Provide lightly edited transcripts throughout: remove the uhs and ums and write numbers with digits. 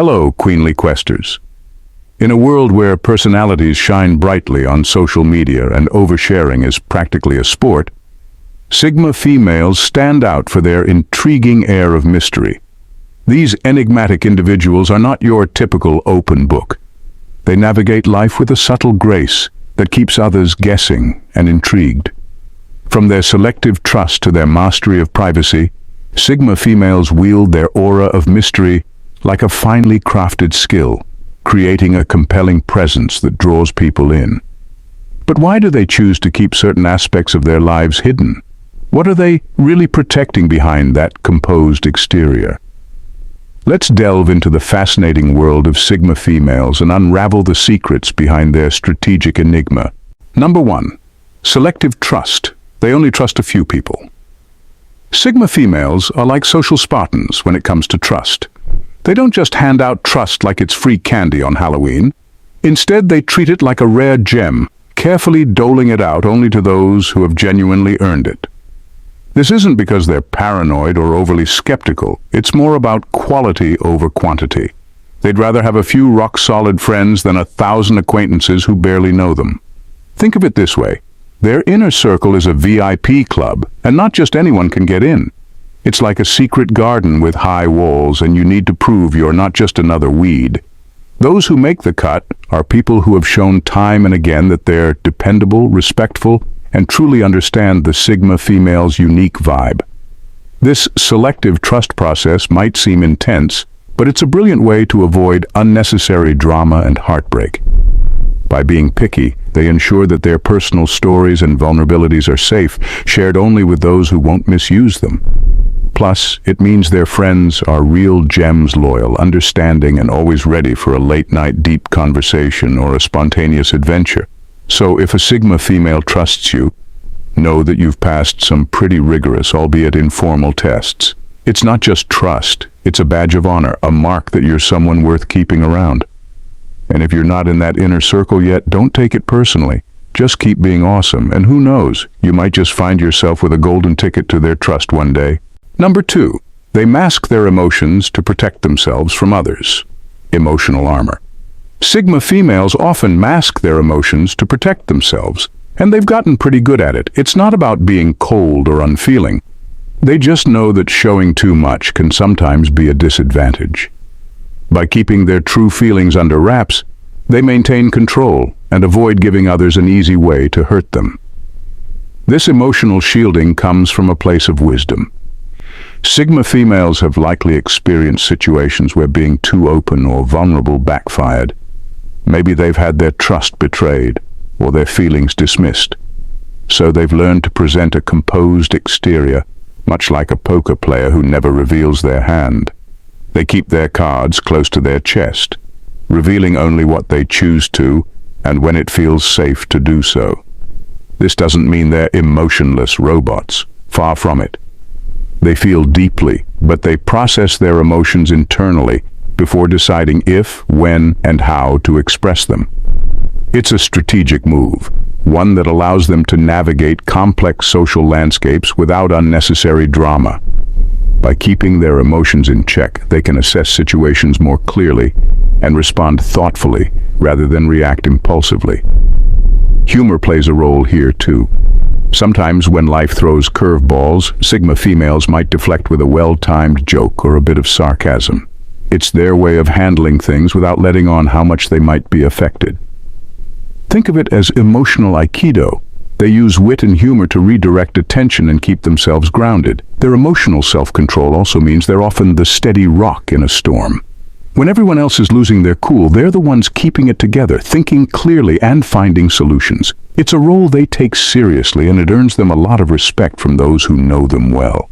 Hello, queenly questers. In a world where personalities shine brightly on social media and oversharing is practically a sport, Sigma females stand out for their intriguing air of mystery. These enigmatic individuals are not your typical open book. They navigate life with a subtle grace that keeps others guessing and intrigued. From their selective trust to their mastery of privacy, Sigma females wield their aura of mystery like a finely crafted skill, creating a compelling presence that draws people in. But why do they choose to keep certain aspects of their lives hidden? What are they really protecting behind that composed exterior? Let's delve into the fascinating world of Sigma females and unravel the secrets behind their strategic enigma. Number 1. Selective trust. They only trust a few people. Sigma females are like social Spartans when it comes to trust. They don't just hand out trust like it's free candy on Halloween. Instead, they treat it like a rare gem, carefully doling it out only to those who have genuinely earned it. This isn't because they're paranoid or overly skeptical. It's more about quality over quantity. They'd rather have a few rock-solid friends than 1,000 acquaintances who barely know them. Think of it this way. Their inner circle is a VIP club, and not just anyone can get in. It's like a secret garden with high walls, and you need to prove you're not just another weed. Those who make the cut are people who have shown time and again that they're dependable, respectful, and truly understand the Sigma female's unique vibe. This selective trust process might seem intense, but it's a brilliant way to avoid unnecessary drama and heartbreak. By being picky, they ensure that their personal stories and vulnerabilities are safe, shared only with those who won't misuse them. Plus, it means their friends are real gems, loyal, understanding, and always ready for a late-night deep conversation or a spontaneous adventure. So if a Sigma female trusts you, know that you've passed some pretty rigorous, albeit informal tests. It's not just trust, it's a badge of honor, a mark that you're someone worth keeping around. And if you're not in that inner circle yet, don't take it personally. Just keep being awesome, and who knows, you might just find yourself with a golden ticket to their trust one day. Number 2, they mask their emotions to protect themselves from others. Emotional armor. Sigma females often mask their emotions to protect themselves, and they've gotten pretty good at it. It's not about being cold or unfeeling. They just know that showing too much can sometimes be a disadvantage. By keeping their true feelings under wraps, they maintain control and avoid giving others an easy way to hurt them. This emotional shielding comes from a place of wisdom. Sigma females have likely experienced situations where being too open or vulnerable backfired. Maybe they've had their trust betrayed or their feelings dismissed. So they've learned to present a composed exterior, much like a poker player who never reveals their hand. They keep their cards close to their chest, revealing only what they choose to and when it feels safe to do so. This doesn't mean they're emotionless robots. Far from it. They feel deeply, but they process their emotions internally before deciding if, when, and how to express them. It's a strategic move, one that allows them to navigate complex social landscapes without unnecessary drama. By keeping their emotions in check, they can assess situations more clearly and respond thoughtfully rather than react impulsively. Humor plays a role here too. Sometimes when life throws curveballs, Sigma females might deflect with a well-timed joke or a bit of sarcasm. It's their way of handling things without letting on how much they might be affected. Think of it as emotional aikido. They use wit and humor to redirect attention and keep themselves grounded. Their emotional self-control also means they're often the steady rock in a storm. When everyone else is losing their cool, they're the ones keeping it together, thinking clearly and finding solutions. It's a role they take seriously, and it earns them a lot of respect from those who know them well.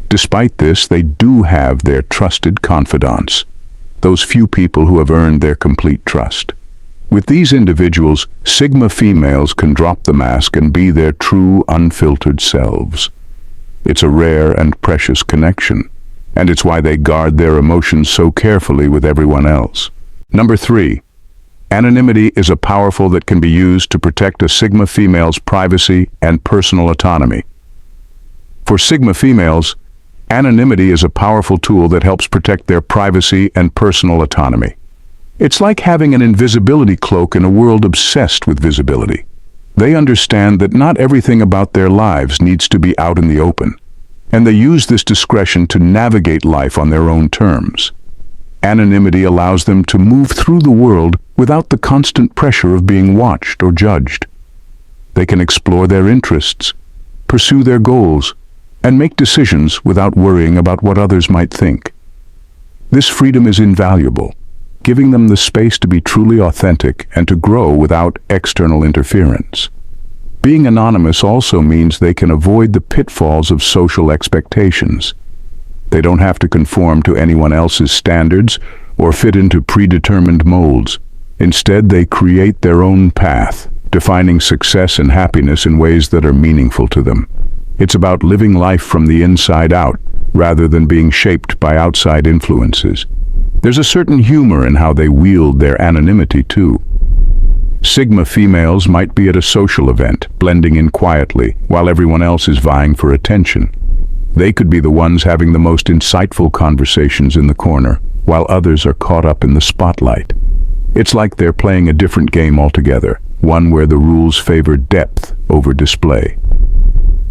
Despite this, they do have their trusted confidants, those few people who have earned their complete trust. With these individuals, Sigma females can drop the mask and be their true, unfiltered selves. It's a rare and precious connection, and it's why they guard their emotions so carefully with everyone else. Number 3. Anonymity is a powerful that can be used to protect a Sigma female's privacy and personal autonomy. For Sigma females, Anonymity is a powerful tool that helps protect their privacy and personal autonomy. It's like having an invisibility cloak in a world obsessed with visibility. They understand that not everything about their lives needs to be out in the open, and they use this discretion to navigate life on their own terms. Anonymity allows them to move through the world without the constant pressure of being watched or judged. They can explore their interests, pursue their goals, and make decisions without worrying about what others might think. This freedom is invaluable, giving them the space to be truly authentic and to grow without external interference. Being anonymous also means they can avoid the pitfalls of social expectations. They don't have to conform to anyone else's standards or fit into predetermined molds. Instead, they create their own path, defining success and happiness in ways that are meaningful to them. It's about living life from the inside out, rather than being shaped by outside influences. There's a certain humor in how they wield their anonymity too. Sigma females might be at a social event, blending in quietly, while everyone else is vying for attention. They could be the ones having the most insightful conversations in the corner, while others are caught up in the spotlight. It's like they're playing a different game altogether, one where the rules favor depth over display.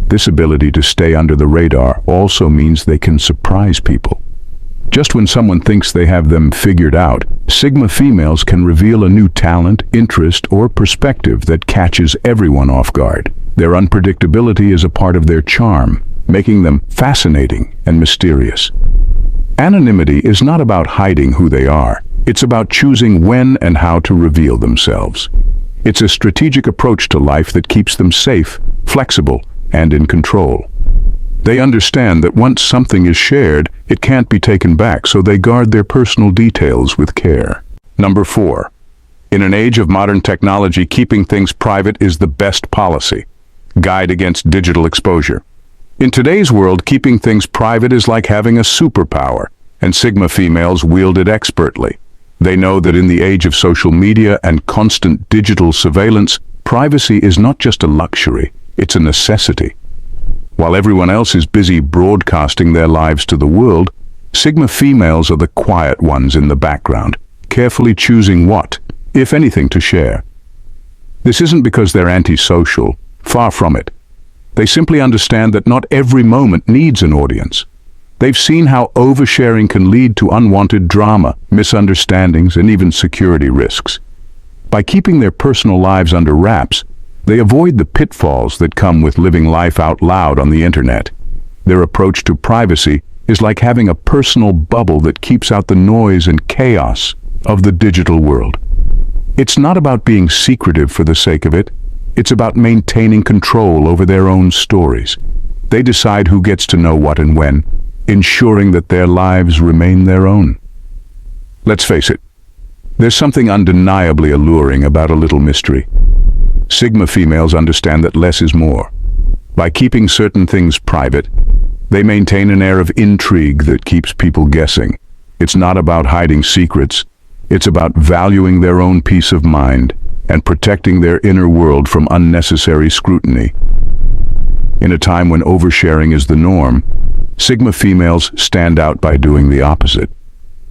This ability to stay under the radar also means they can surprise people. Just when someone thinks they have them figured out, Sigma females can reveal a new talent, interest, or perspective that catches everyone off guard. Their unpredictability is a part of their charm, making them fascinating and mysterious. Anonymity is not about hiding who they are. It's about choosing when and how to reveal themselves. It's a strategic approach to life that keeps them safe, flexible, and in control. They understand that once something is shared, it can't be taken back, so they guard their personal details with care. Number 4. In an age of modern technology, keeping things private is the best policy. Guide against digital exposure. In today's world, keeping things private is like having a superpower, and Sigma females wield it expertly. They know that in the age of social media and constant digital surveillance, privacy is not just a luxury, it's a necessity. While everyone else is busy broadcasting their lives to the world, Sigma females are the quiet ones in the background, carefully choosing what, if anything, to share. This isn't because they're antisocial, far from it. They simply understand that not every moment needs an audience. They've seen how oversharing can lead to unwanted drama, misunderstandings, and even security risks. By keeping their personal lives under wraps, they avoid the pitfalls that come with living life out loud on the internet. Their approach to privacy is like having a personal bubble that keeps out the noise and chaos of the digital world. It's not about being secretive for the sake of it. It's about maintaining control over their own stories. They decide who gets to know what and when, ensuring that their lives remain their own. Let's face it, there's something undeniably alluring about a little mystery. Sigma females understand that less is more. By keeping certain things private, they maintain an air of intrigue that keeps people guessing. It's not about hiding secrets. It's about valuing their own peace of mind and protecting their inner world from unnecessary scrutiny. In a time when oversharing is the norm, Sigma females stand out by doing the opposite.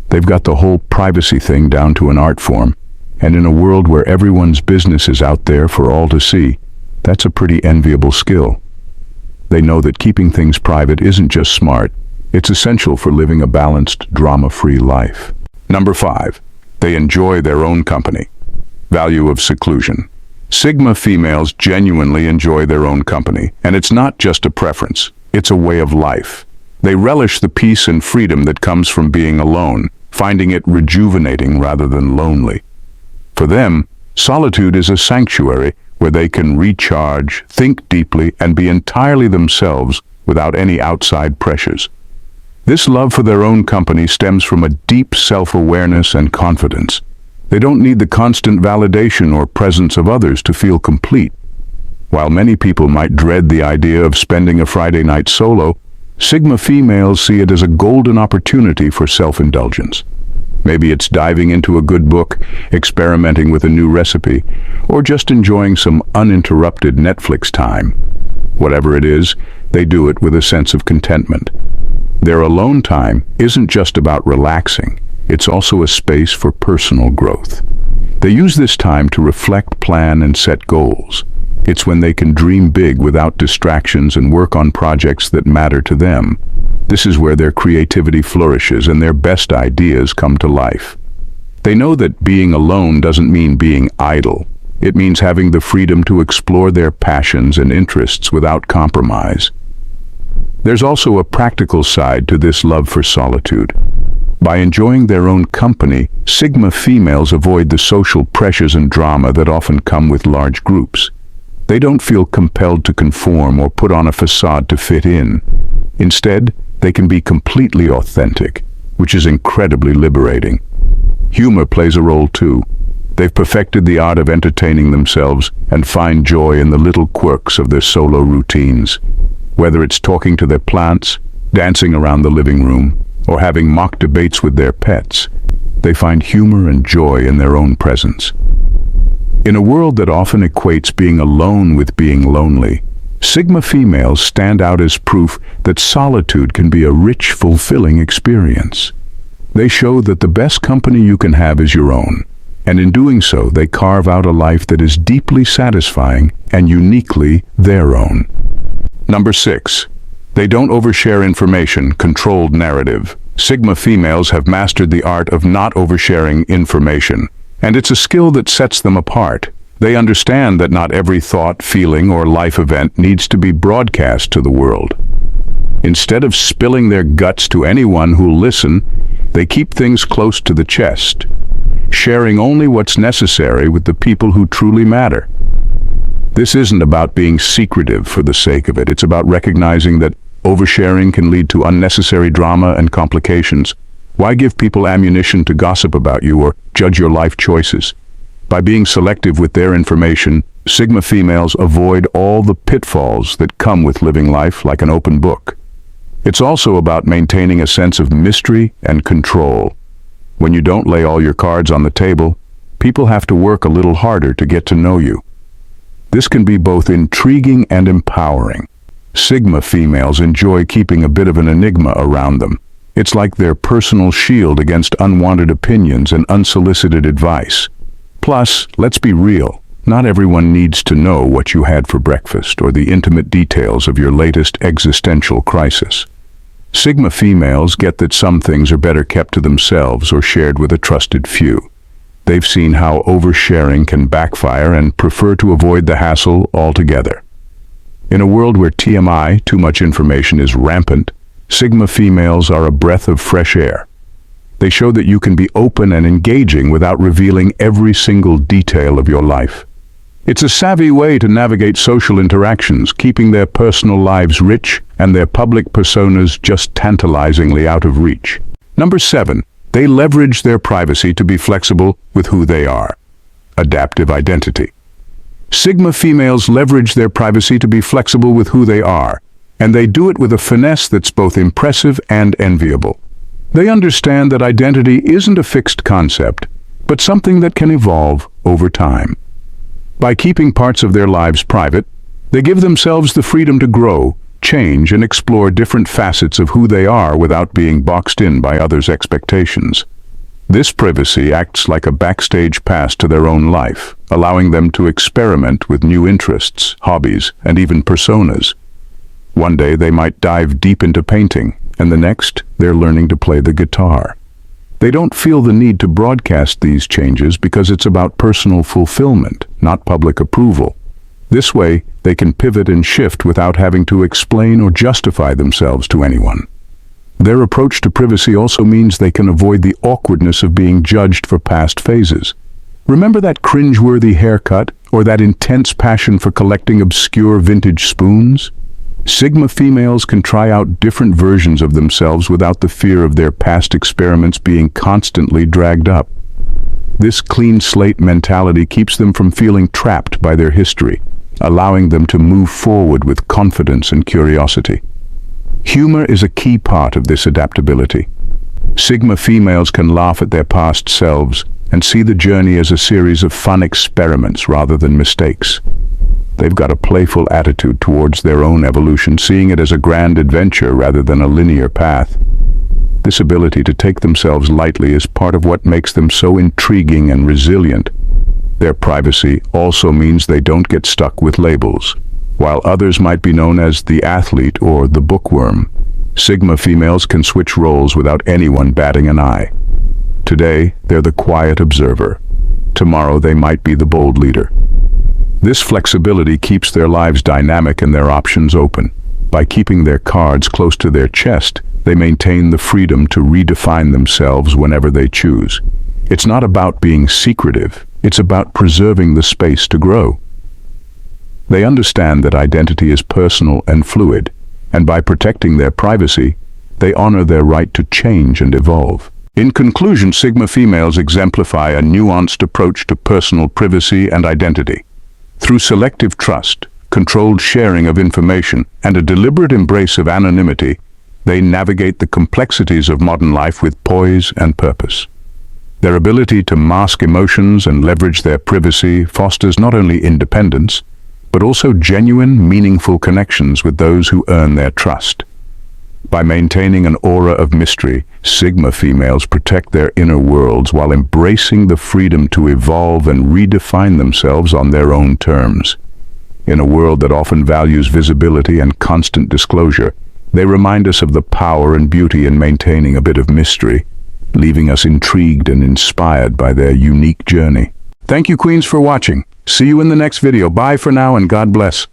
They've got the whole privacy thing down to an art form, and in a world where everyone's business is out there for all to see, that's a pretty enviable skill. They know that keeping things private isn't just smart, it's essential for living a balanced, drama-free life. Number 5. They enjoy their own company. Value of seclusion. Sigma females genuinely enjoy their own company, and it's not just a preference, it's a way of life. They relish the peace and freedom that comes from being alone, finding it rejuvenating rather than lonely. For them, solitude is a sanctuary where they can recharge, think deeply, and be entirely themselves without any outside pressures. This love for their own company stems from a deep self-awareness and confidence. They don't need the constant validation or presence of others to feel complete. While many people might dread the idea of spending a Friday night solo, Sigma females see it as a golden opportunity for self-indulgence. Maybe it's diving into a good book, experimenting with a new recipe, or just enjoying some uninterrupted Netflix time. Whatever it is, they do it with a sense of contentment. Their alone time isn't just about relaxing, it's also a space for personal growth. They use this time to reflect, plan, and set goals. It's when they can dream big without distractions and work on projects that matter to them. This is where their creativity flourishes and their best ideas come to life. They know that being alone doesn't mean being idle. It means having the freedom to explore their passions and interests without compromise. There's also a practical side to this love for solitude. By enjoying their own company, Sigma females avoid the social pressures and drama that often come with large groups. They don't feel compelled to conform or put on a facade to fit in. Instead, they can be completely authentic, which is incredibly liberating. Humor plays a role too. They've perfected the art of entertaining themselves and find joy in the little quirks of their solo routines. Whether it's talking to their plants, dancing around the living room, or having mock debates with their pets, they find humor and joy in their own presence. In a world that often equates being alone with being lonely, Sigma females stand out as proof that solitude can be a rich, fulfilling experience. They show that the best company you can have is your own, and in doing so, they carve out a life that is deeply satisfying and uniquely their own. Number 6. They don't overshare information, controlled narrative. Sigma females have mastered the art of not oversharing information, and it's a skill that sets them apart. They understand that not every thought, feeling, or life event needs to be broadcast to the world. Instead of spilling their guts to anyone who'll listen, they keep things close to the chest, sharing only what's necessary with the people who truly matter. This isn't about being secretive for the sake of it. It's about recognizing that oversharing can lead to unnecessary drama and complications. Why give people ammunition to gossip about you or judge your life choices? By being selective with their information, Sigma females avoid all the pitfalls that come with living life like an open book. It's also about maintaining a sense of mystery and control. When you don't lay all your cards on the table, people have to work a little harder to get to know you. This can be both intriguing and empowering. Sigma females enjoy keeping a bit of an enigma around them. It's like their personal shield against unwanted opinions and unsolicited advice. Plus, let's be real, not everyone needs to know what you had for breakfast or the intimate details of your latest existential crisis. Sigma females get that some things are better kept to themselves or shared with a trusted few. They've seen how oversharing can backfire and prefer to avoid the hassle altogether. In a world where TMI, too much information, is rampant, Sigma females are a breath of fresh air. They show that you can be open and engaging without revealing every single detail of your life. It's a savvy way to navigate social interactions, keeping their personal lives rich and their public personas just tantalizingly out of reach. Number 7. They leverage their privacy to be flexible with who they are. Adaptive identity. Sigma females leverage their privacy to be flexible with who they are, and they do it with a finesse that's both impressive and enviable. They understand that identity isn't a fixed concept, but something that can evolve over time. By keeping parts of their lives private, they give themselves the freedom to grow, change, and explore different facets of who they are without being boxed in by others' expectations. This privacy acts like a backstage pass to their own life, allowing them to experiment with new interests, hobbies, and even personas. One day they might dive deep into painting, and the next they're learning to play the guitar. They don't feel the need to broadcast these changes because it's about personal fulfillment, not public approval. This way, they can pivot and shift without having to explain or justify themselves to anyone. Their approach to privacy also means they can avoid the awkwardness of being judged for past phases. Remember that cringeworthy haircut or that intense passion for collecting obscure vintage spoons? Sigma females can try out different versions of themselves without the fear of their past experiments being constantly dragged up. This clean slate mentality keeps them from feeling trapped by their history, allowing them to move forward with confidence and curiosity. Humor is a key part of this adaptability. Sigma females can laugh at their past selves and see the journey as a series of fun experiments rather than mistakes. They've got a playful attitude towards their own evolution, seeing it as a grand adventure rather than a linear path. This ability to take themselves lightly is part of what makes them so intriguing and resilient. Their privacy also means they don't get stuck with labels. While others might be known as the athlete or the bookworm, Sigma females can switch roles without anyone batting an eye. Today, they're the quiet observer. Tomorrow, they might be the bold leader. This flexibility keeps their lives dynamic and their options open. By keeping their cards close to their chest, they maintain the freedom to redefine themselves whenever they choose. It's not about being secretive, it's about preserving the space to grow. They understand that identity is personal and fluid, and by protecting their privacy, they honor their right to change and evolve. In conclusion, Sigma females exemplify a nuanced approach to personal privacy and identity. Through selective trust, controlled sharing of information, and a deliberate embrace of anonymity, they navigate the complexities of modern life with poise and purpose. Their ability to mask emotions and leverage their privacy fosters not only independence, but also genuine, meaningful connections with those who earn their trust. By maintaining an aura of mystery, Sigma females protect their inner worlds while embracing the freedom to evolve and redefine themselves on their own terms. In a world that often values visibility and constant disclosure, they remind us of the power and beauty in maintaining a bit of mystery, leaving us intrigued and inspired by their unique journey. Thank you, Queens, for watching. See you in the next video. Bye for now and God bless.